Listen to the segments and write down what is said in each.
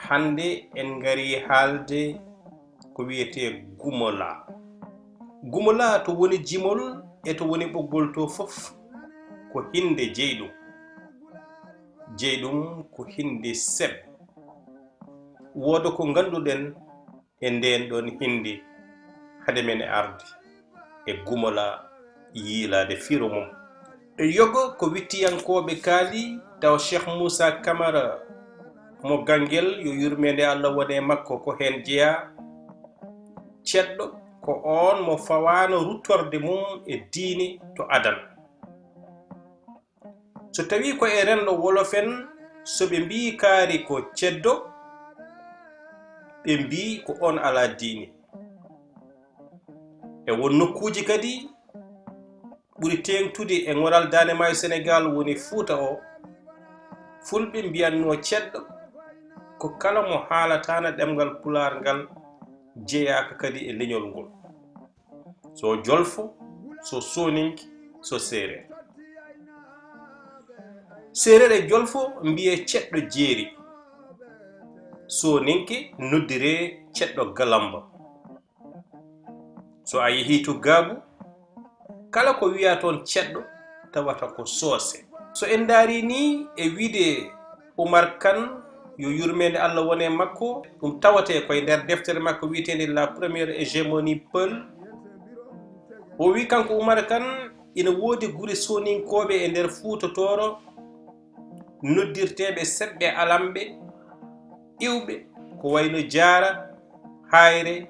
hande en gari haalde ko wiyete Gumalaa. Gumalaa to woni jimol e to woni ɓoggol to fof ko hinde jeyɗum. Jeyɗum ko hinde SEBBE. Wodo ko ganduɗen e nden ɗon hinde hade men e arde e Gumalaa yiilade FIRO mum. E yogo ko wittiyankoɓe kaali taw Cheikh Moussa Camara mo gangel yo yurmede Allah wone makko ko hen jeeya ceddo ko on mo fawano ruttorde mum e diini to adal. So tawi ko e rendo wolofen so ɓe mbi kaari ko ceddo ɓe mbi ko on ala diini. E won nokkuji kadi ɓuri tengtude e ngoral Dande Maayo Sénégal woni Fuuta o, fulɓe mbiyanno ceddo ko kala mo haalatana ɗemgal Pulaar ngal jeeyaka kadi e leñol ngol, so Jolfo, so Soninke, so Seereer. Seereer e Jolfo mbiye ceddo jeeri, Soninke noddire ceddo galamba. So a yehi to Gaabu kala ko wiya toon ceddo tawata ko soose. So en daari ni e wiide Oumar Kane yo yurmede Allah wone makko, ɗum tawate koye nder deftere makko wiitende la première hégémonie Peul. O wi kanko Oumar Kane ina woodi guri soninkoɓe e nder Fuuta Tooro noddirteɓe SEBBE alamɓe iwɓe ko wayno Jaara, Hayre,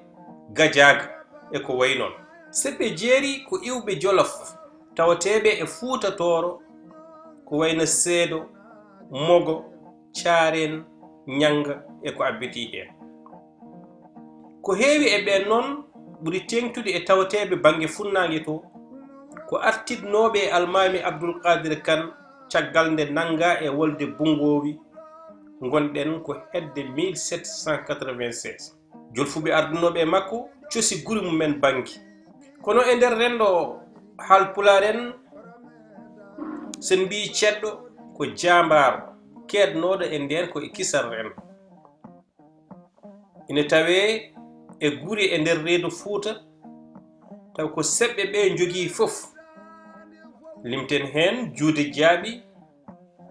Gadiaga e ko way noon. SEBBE jeeri ko iwɓe Jolof tawateɓe e Fuuta Tooro ko wayno Seedo, Mogo, Caaren, Ñanga e ko abbiti hen. Ko heewi e ɓen noon ɓuri tengtude e tawateɓe bange funnange to ko artidnoɓe e almami Abdoul Kadir Kane caggal nde nanga e wolde Bungowi gonɗen ko hedde 1796. Jolfuɓe ardunoɓe makko cosi guri mumen bangi. Kono e nder rendo Haalpulaar en sen mbi ceddo ko jambaro keednoɗo e nden ko e kisal rendo. Ina tawe e guri e nder reedu Fuuta taw ko SEBBE ɓe jogii fof. Limten hen Juude Jaaɓi,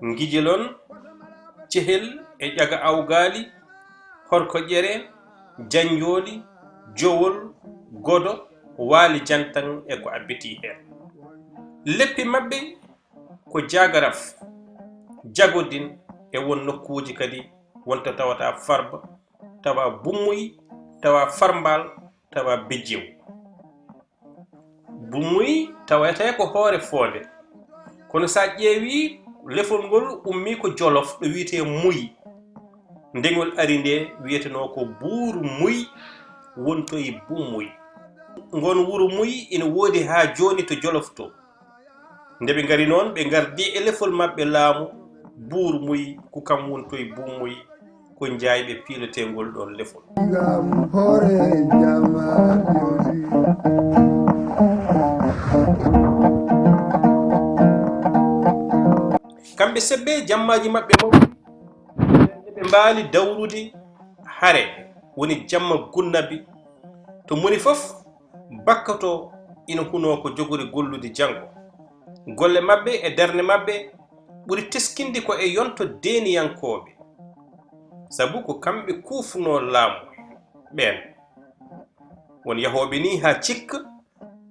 Ngijilon, Cehel e ƴaga Awgaali, Horko Ƴere, Janjooli, Jowol, Godo, Waali Jantan e ko abbiti hen. Leppi mabɓe ko Jagaraf, Jagodin e won nokkuji kadi wonta tawata Farba, tawa Bummuy, tawa Farmbal, tawa Bejjew. Bummuy tawete ko hoore Fonde, kono sa ƴeewi lefol ngol ummi ko Jolof ɗo wiyete Muy. Ndegol ari nde wiyeteno ko Buuru Muy wontoye Bummuy. Ngon wuro Muy ina woodi ha joni to Jolof to. Nde ɓe ngari noon ɓe gardi e lefol maɓɓe laamu Buuru Muy ko kam wontoye Bummuy ko jayɓe piiletengol ɗon lefol. Kamɓe SEBBE jammaji maɓɓe mawɗi ɓe mbaali dawrude hare woni jamma gunnabi to moni fof bakkato ina huno ko jogori gollude janggo. Golle maɓɓe e derne maɓɓe ɓuri teskinde ko e yonto deniyankoɓe, sabu ko kamɓe kuufuno laamu ɓen. Won yahoɓe ni ha cikka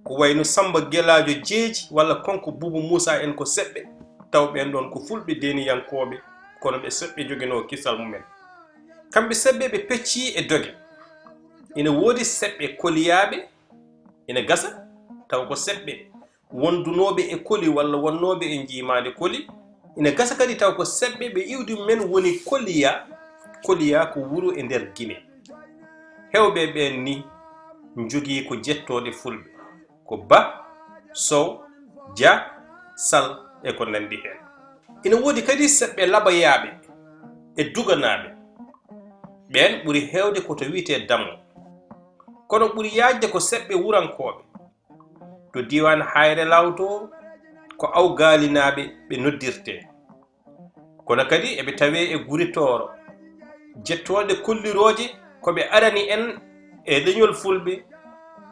ko wayno Samba Guelajo Jeeji walla konko Boubou Moussa en ko SEBBE, taw ɓen ɗon ko fulɓe deniyankoɓe kono ɓe SEBBE jogino kisal mumen. Kamɓe SEBBE ɓe pecci e doge. Ina woodi SEBBE koliyaɓe ina gasa taw ko SEBBE wondunoɓe e koli walla wonnoɓe e jiimade koli ina gasa kadi taw ko sebbe ɓe iwdi men woni koliya ko wuro e nder Guinée. Hewɓe ɓen ni jogii ko jettoɗe fulɓe ko Ba, Sow, Dia, Sall e ko nandi hen. Ina woodi kadi sebɓe labayaɓe e duganaɓe ɓen ɓuri hewde koto wiite Dammo, kono ɓuri yaajde ko sebɓe wurankoɓe to diwan Hayre Lawto ko awgalinaɓe ɓe noddirte, kono kadi eɓe tawe e guri Tooro jettoɗe kolliroje koɓe arani en e leñol fulɓe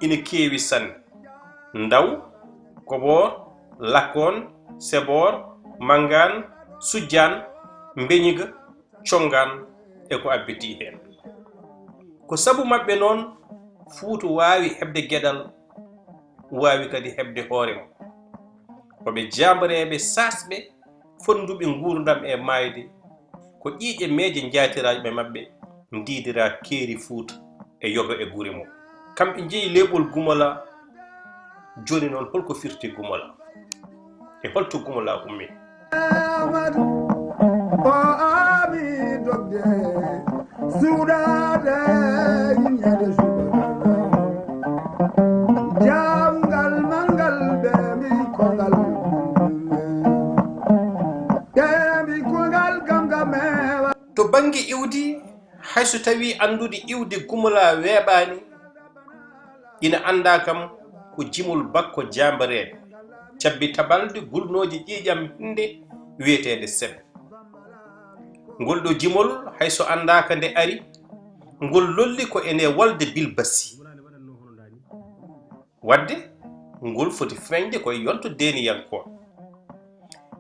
ina keewi sanne: Ndaw, Kobor, Lakon, Sebor, Mangan, Sujjan, Mbeñiga, Congan e ko abbiti hen. Ko sabu mabɓe noon Fuutu waawi heɓde geɗal, waawi kadi heɓde hoore mum. Koɓe jambareɓe sasɓe fonduɓe gurdam e mayde ko ƴiiƴe meeje jaatiraɓe maɓɓe ndidira keeri Fuuta e yoga e guri mum. Kamɓe jeeyi leɓol Gumalaa. Joni noon holko firti Gumalaa e holto Gumalaa ummi? Amadou o ami dogde suudade ñade suudade jamgal mangal demi kongal gamgame. To bangi iwdi hayso tawi andude iwdi Gumalaa weeɓani ina anda kam ko jimol bakko jambareede cabbi tabalde gulnoje ƴiƴam hinde wiyeteede SEBBE. Ngol ɗo jimol hayso andaka nde ari ngol lolli ko ene walde bilbasi, wadde ngol foti feñde koye yonto deniyankoɓe.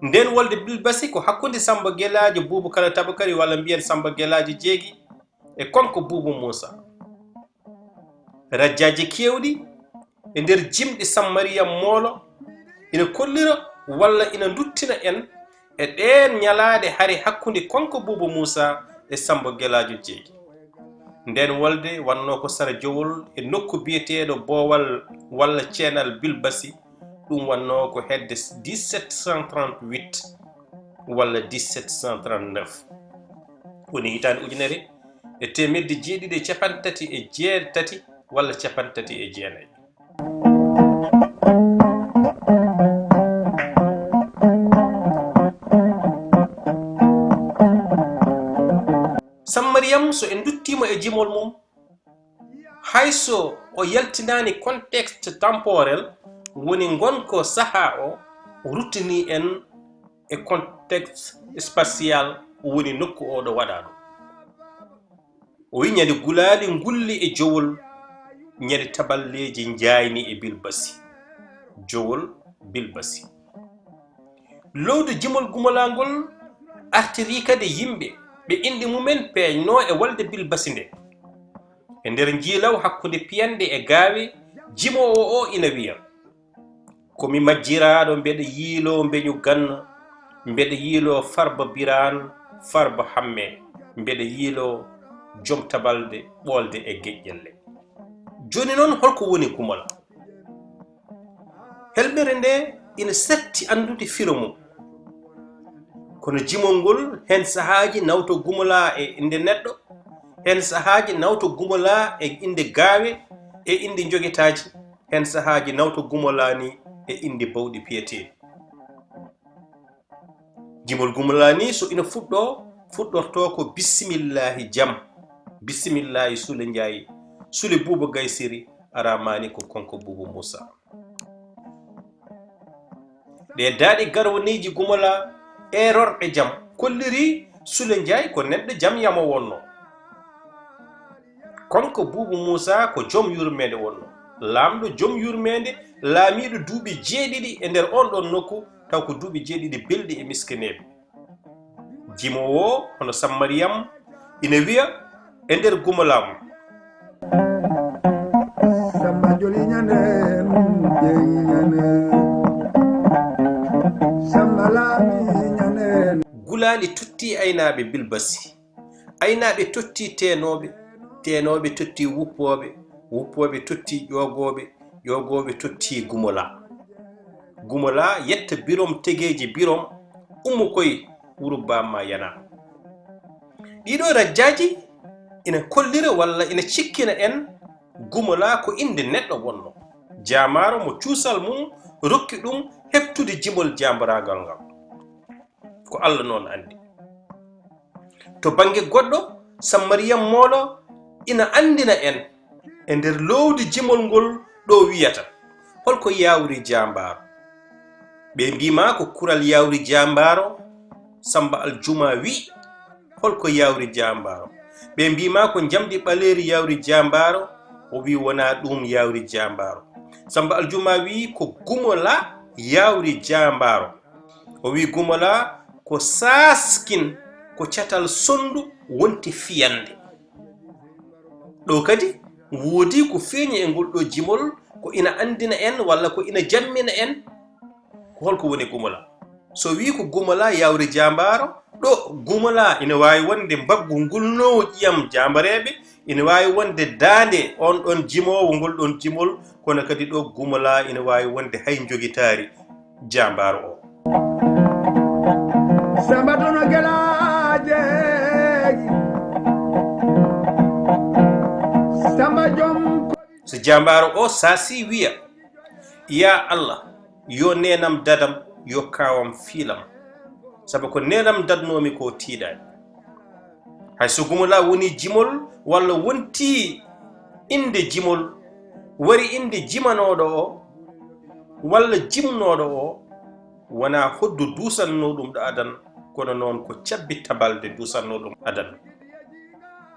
Nden walde bilbasi ko hakkunde Samba Guelaji Boubakara Tabakari walla mbiyen Samba Guelaji Jeegi e konko Boubou Moussa. Rajjaji kewɗi e nder jimɗi Sammariya Moolo ina kollira walla ina duttina en e ɗen ñalaade hari hakkunde konko Boubou Moussa e Samba Guelaji Jeegi. Nden walde wanno ko sara jowol e nokku biyeteɗo Boowal walla ceenal Bilbasi, ɗum wanno ko hedde 1738 walla 1739 woni hitande ujunere e temedde jeeɗiɗi e capantati e jeetati walla capantati e jeenayi. Sammariyam so en duttima e jimol mum hayso o yaltinani contexte temporel woni gonko saha o ruttini en e contexte spatial woni nokku o ɗo waɗa ɗum. O wi ñande gulaali ngulli e jowol, ñande taballeji jayni e Bilbasi. Jowol Bilbasi. Lowdu jimol Gumalaa ngol artiri kadi yimɓe ɓe indi mumen peeñno e walde Bilbasi nde. E nder jiilaw hakkunde piyande e gaawe jimowo o ina wiya: komi majjiraɗo mbeɗa yiilo mbeñu Ganna, mbeɗa yiilo Farba Biran, Farba Hamet, mbeɗa yiilo joom tabalde ɓolde e geƴƴelle. Joni noon holko woni Gumalaa? Helɓere nde ina setti andude FIRO mum, kono jimol ngol hen sahaji nawto Gumalaa e inde neɗɗo, hen sahaji nawto Gumalaa e inde gaawe e inde jogetaji, hen sahaji nawto Gumalaa ni e inde bawɗi piyeteɗi. Jimol Gumalaa ni so ina fuɗɗorto ko bisimillahi jam, bisimillahi Sule Ndiaye, Sule Bouba Gaysiri, aramani ko konko Boubou Moussa. ɗe daaɗi garwaniji Gumalaa e rorɓe jam kolliri Sule Ndiaye ko neɗɗo jam yamo wonno, konko Boubou Moussa ko joom yurmede wonno, lamɗo joom yurmede, laamiɗo duuɓi jeeɗiɗi e nder on ɗon nokku, taw ko duuɓi jeeɗiɗi belɗi e miskineɓe. Jimowo hono Sammariyam ina wiya e nder Gumalaa mum: Samba joli ñande jeeyi ñande Samba laami ñande. Gulaali totti aynaɓe Bilbasi, aynaɓe totti tenoɓe, tenoɓe totti wuppoɓe, wuppoɓe totti ƴogoɓe, ƴogoɓe totti Gumalaa. Gumalaa yetta birom tegeji birom ummu koy wuro bamma yana ɗiɗo rajjaji ina kollira walla ina cikkina en Gumalaa ko inde neɗɗo wonno jamaro mo cuusal mum rokki ɗum heptude jimol jambaragal ngal ko Allah noon andi to bange goɗɗo Samariyam moolo ina andina en e nder lowdi jimol ngol ɗo wiyata holko yawri jambaro ɓe mbima ko kural yawri jambaro Samba Aljuma wi holko yawri jambaro ɓe mbima ko jamdi ɓaleri yawri jambaro o wi wona ɗum yawri jambaro Samba Aljuma wi ko Gumalaa yawri jambaro o wi Gumalaa ko saskin ko catal sondu wonti fiyande ɗo kadi woodi ko feeñi e ngol ɗo jimol ko ina andina en walla ko ina jammina en ko holko woni Gumalaa so wi ko Gumalaa yawri jambaro ɗo Gumalaa ina wawi wonde mbaggu ngulnowo ƴiyam jambareɓe ina wawi wonde daande on ɗon jimowo ngol ɗon jimol kono kadi ɗo Gumalaa ina wawi wonde hay jogitari jambaro o Samba tono gelaje Samba jom so jambaro o sasi wiya ya Allah yo nenam dadam yo kawam fiilam sabu ko nenam dadnomi ko tiiɗani hay so Gumalaa woni jimol walla wonti inde jimol wari inde jimanoɗo o walla jimnoɗo o wona hoddu dusanno ɗum ɗo adan kono noon ko cabbi tabalde dusanno ɗum adan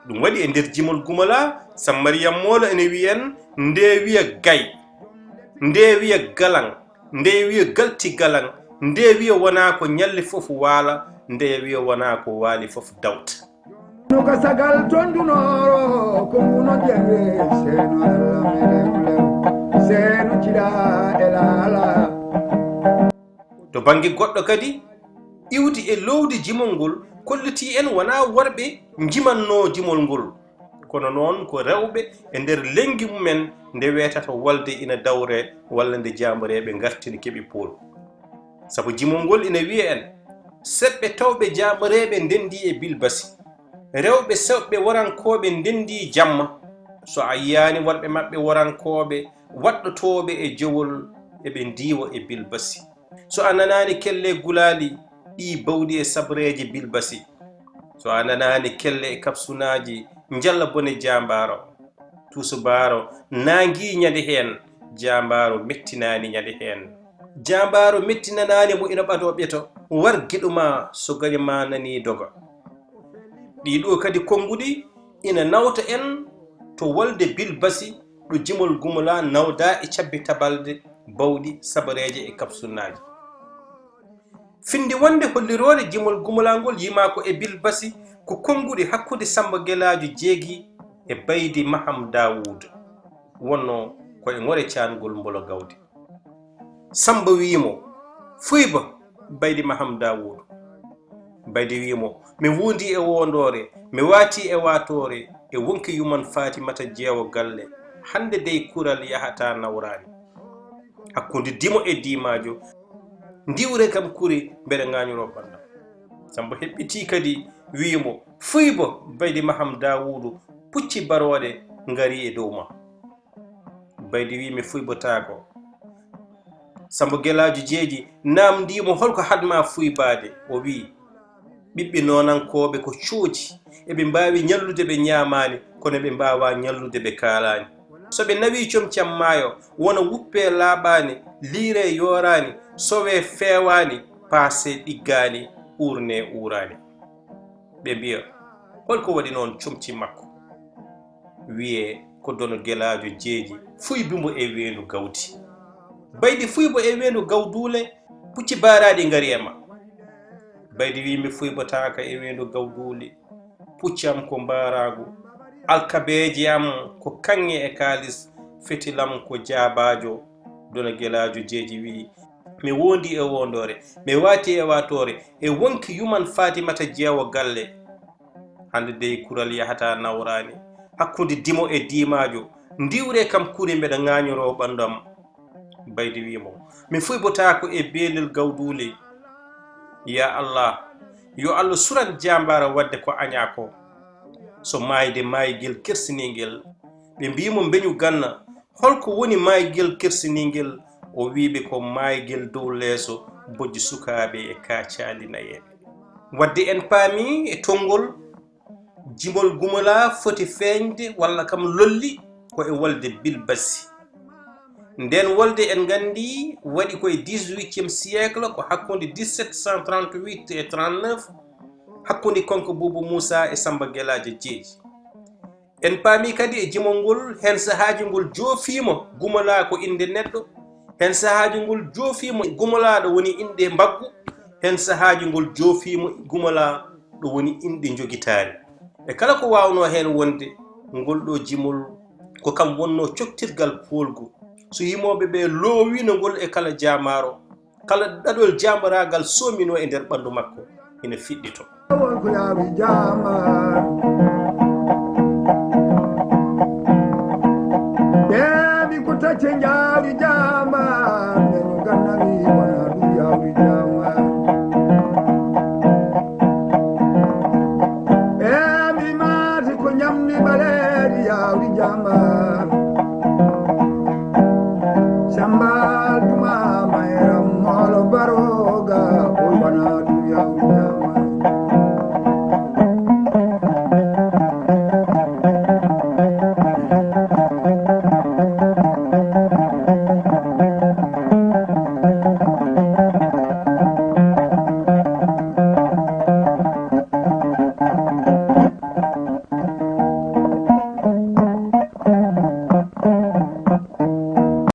ɗum waɗi e nder jimol Gumalaa Samariyam moolo ene wiyen nde wiya gay nde wiya galan nde wiya galti galan nde wiya wona ko ñalli fof waala nde wiya wona ko waali fof dawta nuka sagal tondunoro ko muno jenge seno Allah mele seno cida elala to bangi goɗɗo kadi iwdi e lowdi jimol ngol kolliti en wona worɓe jimanno jimol ngol kono noon ko rewɓe e nder lengi mumen nde wetata walde ina dawre walla nde jambareɓe gartini keɓi pool sabu jimol ngol ina wiya en seɓɓe tawɓe jambareɓe ndendi e bilbasi rewɓe sewɓe warankoɓe ndendi jamma so a yiyani worɓe maɓɓe warankoɓe waɗɗotoɓe e jowol eɓe ndiwa e bilbasi so a nanani kelle gulali ɗi bawɗi e sabreji bilbasi so a nanani kelle e kapsunaji jalla bone jambaro tusubaro nangi ñande hen jambaro mettinani ñande hen jambaro mettinanani mo ina ɓato ɓeto war guiɗuma so gari ma nani doga ɗiɗo kadi konguɗi ina nawta en to walde bilbasi ɗo jimol Gumalaa nawda e cabbi tabalde bawɗi sabareje e kapsunaji finde wonde hollirode jimol Gumalaa ngol yima ko e bilbasi ko konguɗi hakkude Samba Gelaajo jeegi e baydi Maham Dawud wonno koye ngore caangol mbolo gawdi Samba wiimo fuyba baydi Maham Dawud baydi wiimo mi wundi e wondore mi waati e watore e wonki yuman Fatimata jeewo galle hande dey kural yahata nawrani hakkunde dimo e dimajo ndiwre kam kuri mbeɗa ŋañoro bandam Samba heɓɓiti kadi wiimo fuyba baydi Maham Dawudu pucci barode ngari e dow ma baydi wi mi fuybotako Samba Gelaajo jeeji namdimo holko hadma fuybade o wi ɓiɓɓe nonankoɓe ko cooji eɓe mbawi ñallude ɓe ñamani kono ɓe mbawa ñallude ɓe kalani so ɓe nawi comcam maayo wona wuppe laaɓani liire yorani sowe fewani paase ɗiggani urne urani ɓe mbiya holko waɗi noon comci makko wiye ko dono Gelaajo jeeji fuybimo e wendu gawdi baydi fuybo e wendu gawdule pucci baraɗi ngari e ma baydi wi mi fuybotaka e wendu gawduli puccam ko mbaragu alkabeji am ko kanŋe e kalis fetilam ko jaabajo dono Gelaajo jeeji wi mi wondi e wondore mi wati e watore e wonki yuman Fatimata jeewo galle hande dey kural yahata nawrani hakkude dimo e dimajo ndiwre kam kuri mbeɗa ŋañoro ɓandam baydi wimo min fuybotako e beelel gawdule ya Allah yo Allah suran jambara wadde ko aña ko so mayde maygel kersiningel ɓe mbimo beñu ganna holko woni maygel kersiningel o wiɓe ko maygel dow leeso bojji sukaɓe e kacalinayeɓe wadde en paami e tongol jimol Gumalaa foti feeñde walla kam lolli ko e wolde bilbassi nden wolde en gandi waɗi koye 18e siècle ko hakkunde 1738 e 39 hakkunde konko Boubou Moussa e Samba Gueladio Jeeji en paami kadi e jimol ngol hen sahaji ngol joofima Gumalaa ko inde neɗɗo hen sahaji ngol joofima Gumalaa ɗo woni inde mbaggu hen sahaji ngol joofima Gumalaa ɗo woni inde jogitari e kala ko wawno hen wonde ngol ɗo jimol ko kam wonno coktirgal polgu so yimoɓe ɓe loowino ngol e kala jamaro kala ɗaɗol jamaragal somino e nder ɓandu makko ina fiɗɗito wonko yaawi jamar ɓeɓi ko tacce jaari jamar